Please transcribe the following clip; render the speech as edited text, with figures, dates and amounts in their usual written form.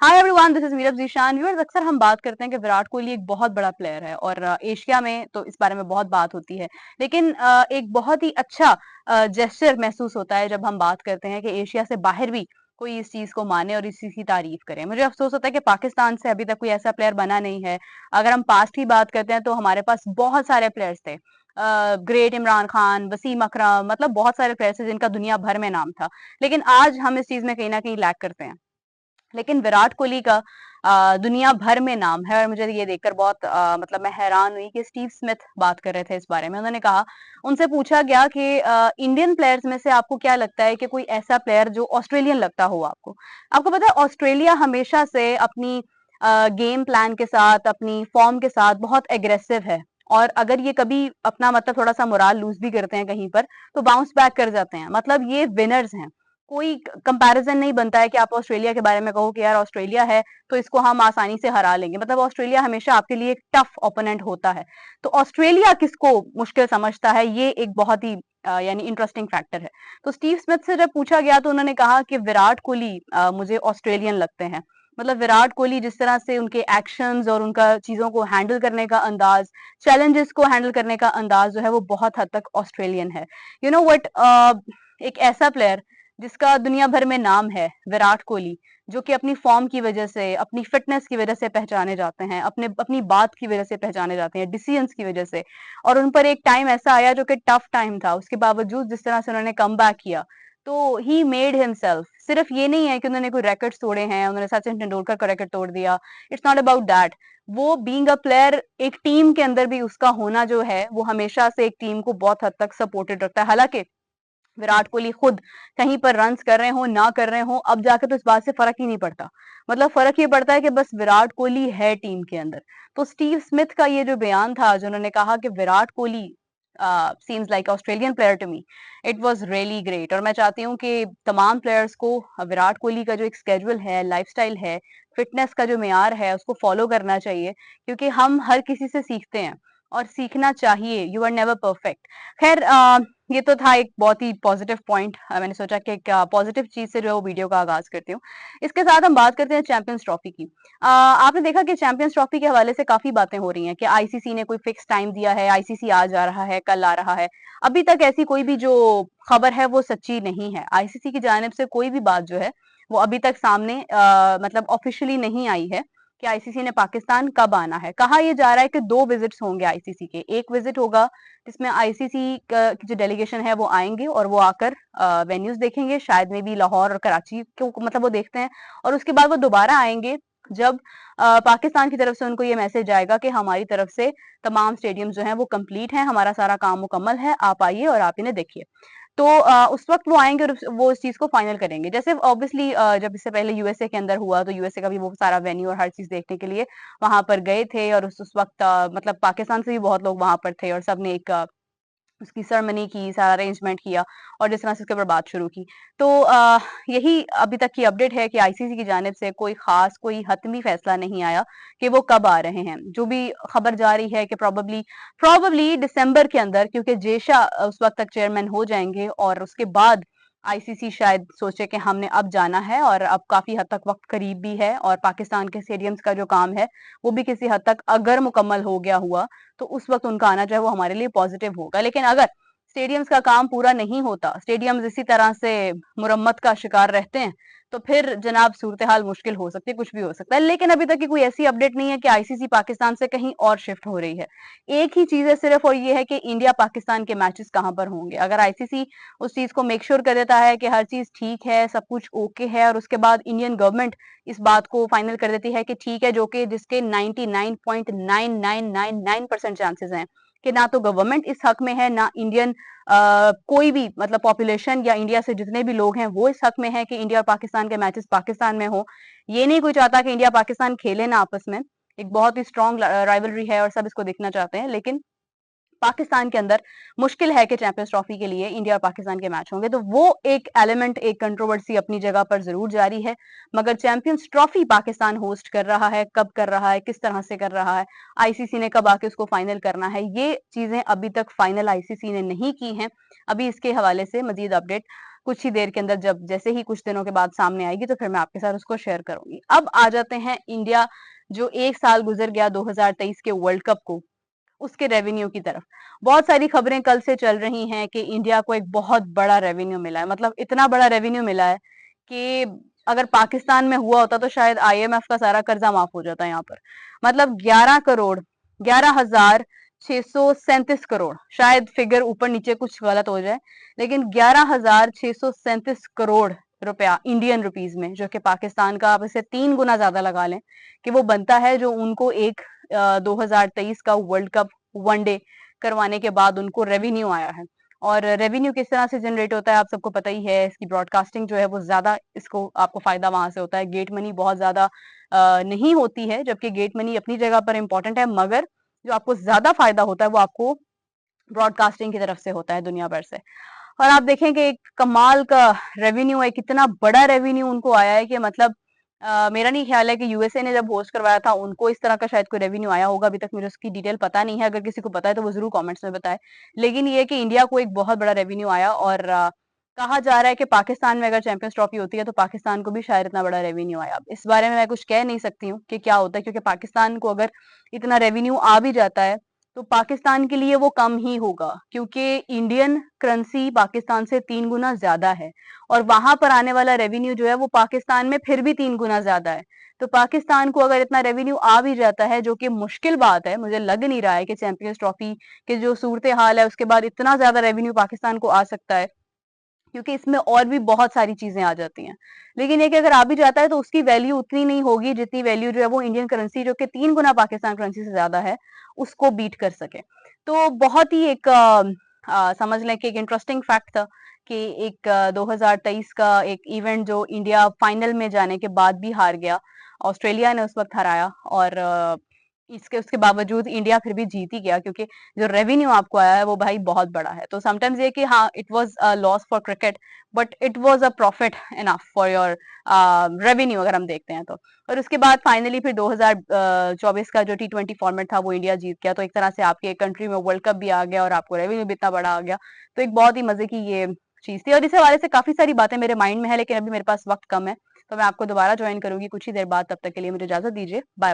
Hi everyone, this is Meerab Zeeshan. Viewers, अक्सर हम बात करते हैं कि विराट कोहली एक बहुत बड़ा प्लेयर है और एशिया में तो इस बारे में बहुत बात होती है। लेकिन एक बहुत ही अच्छा जेस्चर महसूस होता है जब हम बात करते हैं कि एशिया से बाहर भी कोई इस चीज को माने और इस चीज की तारीफ करे। मुझे अफसोस होता है कि पाकिस्तान से अभी तक कोई ऐसा प्लेयर बना नहीं है। अगर हम पास्ट की बात करते हैं तो हमारे पास बहुत सारे प्लेयर्स थे। ग्रेट इमरान खान, वसीम अकरम, मतलब बहुत सारे प्लेयर्स थे जिनका दुनिया भर में नाम था। लेकिन आज हम इस चीज में कहीं ना कहीं लैक करते हैं। लेकिन विराट कोहली का दुनिया भर में नाम है और मुझे ये देखकर बहुत मतलब मैं हैरान हुई कि स्टीव स्मिथ बात कर रहे थे इस बारे में। उन्होंने कहा, उनसे पूछा गया कि इंडियन प्लेयर्स में से आपको क्या लगता है कि कोई ऐसा प्लेयर जो ऑस्ट्रेलियन लगता हो आपको। आपको पता है ऑस्ट्रेलिया हमेशा से अपनी गेम प्लान के साथ, अपनी फॉर्म के साथ बहुत एग्रेसिव है। और अगर ये कभी अपना मतलब थोड़ा सा मोराल लूज भी करते हैं कहीं पर, तो बाउंस बैक कर जाते हैं। मतलब ये विनर्स हैं। कोई कंपैरिजन नहीं बनता है कि आप ऑस्ट्रेलिया के बारे में कहो कि यार ऑस्ट्रेलिया है तो इसको हम आसानी से हरा लेंगे। मतलब ऑस्ट्रेलिया हमेशा आपके लिए एक टफ ओपोनेंट होता है। तो ऑस्ट्रेलिया किसको मुश्किल समझता है, ये एक बहुत ही यानी इंटरेस्टिंग फैक्टर है। तो स्टीव स्मिथ से जब पूछा गया तो उन्होंने कहा कि विराट कोहली मुझे ऑस्ट्रेलियन लगते हैं। मतलब विराट कोहली जिस तरह से उनके एक्शंस और उनका चीजों को हैंडल करने का अंदाज, चैलेंजेस को हैंडल करने का अंदाज जो है वो बहुत हद तक ऑस्ट्रेलियन है। यू नो वट, एक ऐसा प्लेयर जिसका दुनिया भर में नाम है, विराट कोहली, जो कि अपनी फॉर्म की वजह से, अपनी फिटनेस की वजह से पहचाने जाते हैं, अपनी बात की वजह से पहचाने जाते हैं, डिसीजंस की वजह से। और उन पर एक टाइम ऐसा आया जो कि टफ टाइम था, उसके बावजूद जिस तरह से उन्होंने कम बैक किया, तो ही मेड हिमसेल्फ। सिर्फ ये नहीं है कि उन्होंने कोई रिकॉर्ड्स तोड़े हैं, उन्होंने सचिन तेंदुलकर का रिकॉर्ड तोड़ दिया। It's not about that. वो बीइंग अ प्लेयर, एक टीम के अंदर भी उसका होना जो है वो हमेशा से एक टीम को बहुत हद तक सपोर्टेड रखता है। हालांकि विराट कोहली खुद कहीं पर रन्स कर रहे हो ना कर रहे हो, अब जाके तो इस बात से फर्क ही नहीं पड़ता। मतलब फर्क ये पड़ता है कि बस विराट कोहली है टीम के अंदर। तो स्टीव स्मिथ का ये जो बयान था, जो उन्होंने कहा कि Virat Kohli seems like Australian player to me, it was really great. और मैं चाहती हूँ कि तमाम प्लेयर्स को विराट कोहली का जो एक स्केड्यूल है, लाइफस्टाइल है, फिटनेस का जो मेयार है, उसको फॉलो करना चाहिए। क्योंकि हम हर किसी से सीखते हैं और सीखना चाहिए। You are never perfect. खैर, ये तो था एक बहुत ही पॉजिटिव पॉइंट। मैंने सोचा कि एक पॉजिटिव चीज से जो है वो वीडियो का आगाज करती हूँ। इसके साथ हम बात करते हैं चैंपियंस ट्रॉफी की। आपने देखा कि चैंपियंस ट्रॉफी के हवाले से काफी बातें हो रही हैं कि आईसीसी ने कोई फिक्स टाइम दिया है, आईसीसी आज आ रहा है, कल आ रहा है। अभी तक ऐसी कोई भी जो खबर है वो सच्ची नहीं है। आईसीसी की जानिब से कोई भी बात जो है वो अभी तक सामने मतलब ऑफिशियली नहीं आई है कि आईसीसी ने पाकिस्तान कब आना है। कहा यह जा रहा है कि 2 विजिट्स होंगे आईसीसी के। एक विजिट होगा जिसमें आईसीसी की जो डेलीगेशन है वो आएंगे और वो आकर वेन्यूज देखेंगे, शायद में भी लाहौर और कराची को मतलब वो देखते हैं। और उसके बाद वो दोबारा आएंगे जब पाकिस्तान की तरफ से उनको ये मैसेज आएगा कि हमारी तरफ से तमाम स्टेडियम जो हैं वो कंप्लीट हैं, हमारा सारा काम मुकम्मल है, आप आइए और आप इन्हें देखिए। तो उस वक्त वो आएंगे और वो इस चीज को फाइनल करेंगे। जैसे ऑब्वियसली जब इससे पहले यूएसए के अंदर हुआ तो यूएसए का भी वो सारा वेन्यू और हर चीज देखने के लिए वहां पर गए थे। और उस वक्त मतलब पाकिस्तान से भी बहुत लोग वहां पर थे और सबने एक उसकी सेरेमनी की, सारा अरेंजमेंट किया और जिस तरह से उसके ऊपर बात शुरू की। तो यही अभी तक की अपडेट है कि आईसीसी की जानिब से कोई खास, कोई हतमी फैसला नहीं आया कि वो कब आ रहे हैं। जो भी खबर जा रही है कि प्रोबेबली दिसंबर के अंदर, क्योंकि जेशा उस वक्त तक चेयरमैन हो जाएंगे और उसके बाद आईसीसी शायद सोचे कि हमने अब जाना है और अब काफी हद तक वक्त करीब भी है और पाकिस्तान के स्टेडियम्स का जो काम है वो भी किसी हद तक अगर मुकम्मल हो गया हुआ तो उस वक्त उनका आना जो है वो हमारे लिए पॉजिटिव होगा। लेकिन अगर स्टेडियम्स का काम पूरा नहीं होता, स्टेडियम्स इसी तरह से मुरम्मत का शिकार रहते हैं, तो फिर जनाब सूरत हाल मुश्किल हो सकती है, कुछ भी हो सकता है। लेकिन अभी तक की कोई ऐसी अपडेट नहीं है कि आईसीसी पाकिस्तान से कहीं और शिफ्ट हो रही है। एक ही चीज है सिर्फ, और ये है कि इंडिया पाकिस्तान के मैचेस कहां पर होंगे। अगर आईसीसी उस चीज को मेक श्योर कर देता है कि हर चीज ठीक है, सब कुछ ओके है, और उसके बाद इंडियन गवर्नमेंट इस बात को फाइनल कर देती है कि ठीक है, जो कि जिसके 99.9999% चांसेस हैं कि ना तो गवर्नमेंट इस हक में है, ना इंडियन कोई भी मतलब पॉपुलेशन या इंडिया से जितने भी लोग हैं वो इस हक में है कि इंडिया और पाकिस्तान के मैचेस पाकिस्तान में हो। ये नहीं कोई चाहता कि इंडिया पाकिस्तान खेले ना आपस में। एक बहुत ही स्ट्रॉन्ग राइवलरी है और सब इसको देखना चाहते हैं। लेकिन पाकिस्तान के अंदर मुश्किल है कि चैंपियंस ट्रॉफी के लिए इंडिया और पाकिस्तान के मैच होंगे। तो वो एक एलिमेंट, एक कंट्रोवर्सी अपनी जगह पर जरूर जारी है। मगर चैंपियंस ट्रॉफी पाकिस्तान होस्ट कर रहा है, कब कर रहा है, किस तरह से कर रहा है, आईसीसी ने कब आके उसको फाइनल करना है, ये चीजें अभी तक फाइनल आईसीसी ने नहीं की हैं। अभी इसके हवाले से मजीद अपडेट कुछ ही देर के अंदर, जब जैसे ही कुछ दिनों के बाद सामने आएगी तो फिर मैं आपके साथ उसको शेयर करूंगी। अब आ जाते हैं इंडिया जो 1 साल गुजर गया 2023 के वर्ल्ड कप को, उसके रेवेन्यू की तरफ। बहुत सारी खबरें कल से चल रही हैं कि इंडिया को एक बहुत बड़ा रेवेन्यू मिला है, मतलब इतना बड़ा रेवेन्यू मिला है कि अगर पाकिस्तान में हुआ होता तो शायद आईएमएफ का सारा कर्जा माफ हो जाता यहाँ पर। मतलब 11 करोड़ 11,637 करोड़, शायद फिगर ऊपर नीचे कुछ गलत हो जाए, लेकिन 11,637 करोड़ रुपया इंडियन रुपीज में, जो कि पाकिस्तान का आप इसे 3 गुना ज्यादा लगा लें कि वो बनता है जो उनको एक 2023 का वर्ल्ड कप वनडे करवाने के बाद उनको रेवेन्यू आया है। और रेवेन्यू किस तरह से जनरेट होता है आप सबको पता ही है। इसकी ब्रॉडकास्टिंग जो है वो ज्यादा, इसको आपको फायदा वहां से होता है। गेट मनी बहुत ज्यादा नहीं होती है, जबकि गेट मनी अपनी जगह पर इंपॉर्टेंट है, मगर जो आपको ज्यादा फायदा होता है वो आपको ब्रॉडकास्टिंग की तरफ से होता है दुनिया भर से। और आप देखेंगे एक कमाल का रेवेन्यू है, कितना बड़ा रेवेन्यू उनको आया है कि मतलब मेरा नहीं ख्याल है कि यूएसए ने जब होस्ट करवाया था उनको इस तरह का शायद कोई रेवेन्यू आया होगा। अभी तक मुझे उसकी डिटेल पता नहीं है, अगर किसी को पता है तो वो जरूर कमेंट्स में बताए। लेकिन ये कि इंडिया को एक बहुत बड़ा रेवेन्यू आया, और कहा जा रहा है कि पाकिस्तान में अगर चैंपियंस ट्रॉफी होती है तो पाकिस्तान को भी शायद इतना बड़ा रेवेन्यू आया। अब इस बारे में मैं कुछ कह नहीं सकती हूँ कि क्या होता है, क्योंकि पाकिस्तान को अगर इतना रेवेन्यू आ भी जाता है तो पाकिस्तान के लिए वो कम ही होगा, क्योंकि इंडियन करेंसी पाकिस्तान से 3 गुना ज्यादा है, और वहां पर आने वाला रेवेन्यू जो है वो पाकिस्तान में फिर भी 3 गुना ज्यादा है। तो पाकिस्तान को अगर इतना रेवेन्यू आ भी जाता है, जो कि मुश्किल बात है, मुझे लग नहीं रहा है कि चैंपियंस ट्रॉफी के जो सूरत हाल है उसके बाद इतना ज्यादा रेवेन्यू पाकिस्तान को आ सकता है, क्योंकि इसमें और भी बहुत सारी चीजें आ जाती हैं। लेकिन ये कि अगर आ भी जाता है तो उसकी वैल्यू उतनी नहीं होगी जितनी वैल्यू जो है वो इंडियन करेंसी, जो कि 3 गुना पाकिस्तान करेंसी से ज्यादा है, उसको बीट कर सके। तो बहुत ही एक समझ लें कि एक इंटरेस्टिंग फैक्ट था कि एक 2023 का एक इवेंट जो इंडिया फाइनल में जाने के बाद भी हार गया, ऑस्ट्रेलिया ने उस वक्त हराया, और इसके उसके बावजूद इंडिया फिर भी जीत ही गया, क्योंकि जो रेवेन्यू आपको आया है वो भाई बहुत बड़ा है। तो समटाइम्स ये कि हाँ, it was a loss for cricket, but it was a profit enough for your revenue, अगर हम देखते हैं तो। और उसके बाद फाइनली फिर 2024 का जो T20 फॉर्मेट था वो इंडिया जीत गया, तो एक तरह से आपके कंट्री में वर्ल्ड कप भी आ गया और आपको रेवेन्यू भी इतना बड़ा आ गया। तो एक बहुत ही मजे की ये चीज थी, और इस हवाले से काफी सारी बातें मेरे माइंड में है, लेकिन अभी मेरे पास वक्त कम है, तो मैं आपको दोबारा ज्वाइन करूंगी कुछ ही देर बाद। तब तक के लिए मुझे इजाजत दीजिए, बाय।